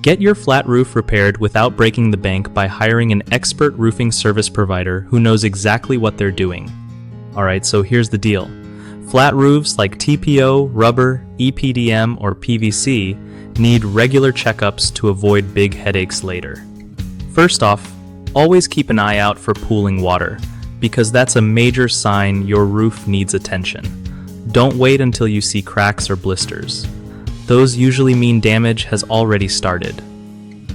Get your flat roof repaired without breaking the bank by hiring an expert roofing service provider who knows exactly what they're doing. Alright, so here's the deal. Flat roofs like TPO, rubber, EPDM, or PVC need regular checkups to avoid big headaches later. First off, always keep an eye out for pooling water, because that's a major sign your roof needs attention. Don't wait until you see cracks or blisters. Those usually mean damage has already started.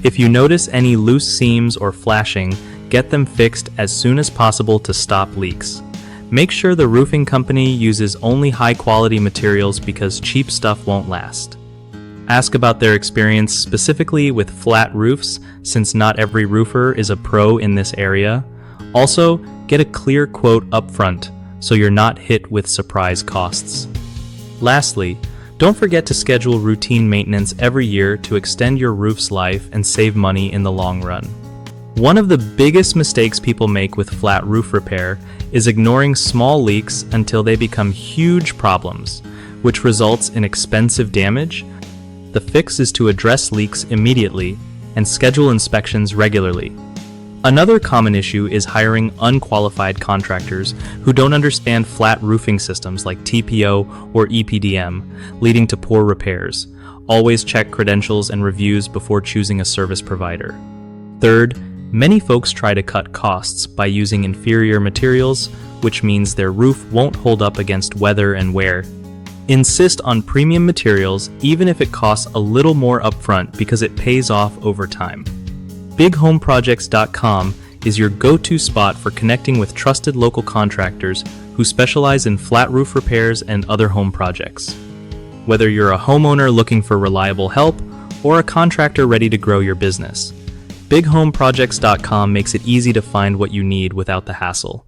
If you notice any loose seams or flashing, get them fixed as soon as possible to stop leaks. Make sure the roofing company uses only high-quality materials because cheap stuff won't last. Ask about their experience specifically with flat roofs, since not every roofer is a pro in this area. Also, get a clear quote up front so you're not hit with surprise costs. Lastly, don't forget to schedule routine maintenance every year to extend your roof's life and save money in the long run. One of the biggest mistakes people make with flat roof repair is ignoring small leaks until they become huge problems, which results in expensive damage. The fix is to address leaks immediately and schedule inspections regularly. Another common issue is hiring unqualified contractors who don't understand flat roofing systems like TPO or EPDM, leading to poor repairs. Always check credentials and reviews before choosing a service provider. Third, many folks try to cut costs by using inferior materials, which means their roof won't hold up against weather and wear. Insist on premium materials even if it costs a little more upfront because it pays off over time. BigHomeProjects.com is your go-to spot for connecting with trusted local contractors who specialize in flat roof repairs and other home projects. Whether you're a homeowner looking for reliable help or a contractor ready to grow your business, BigHomeProjects.com makes it easy to find what you need without the hassle.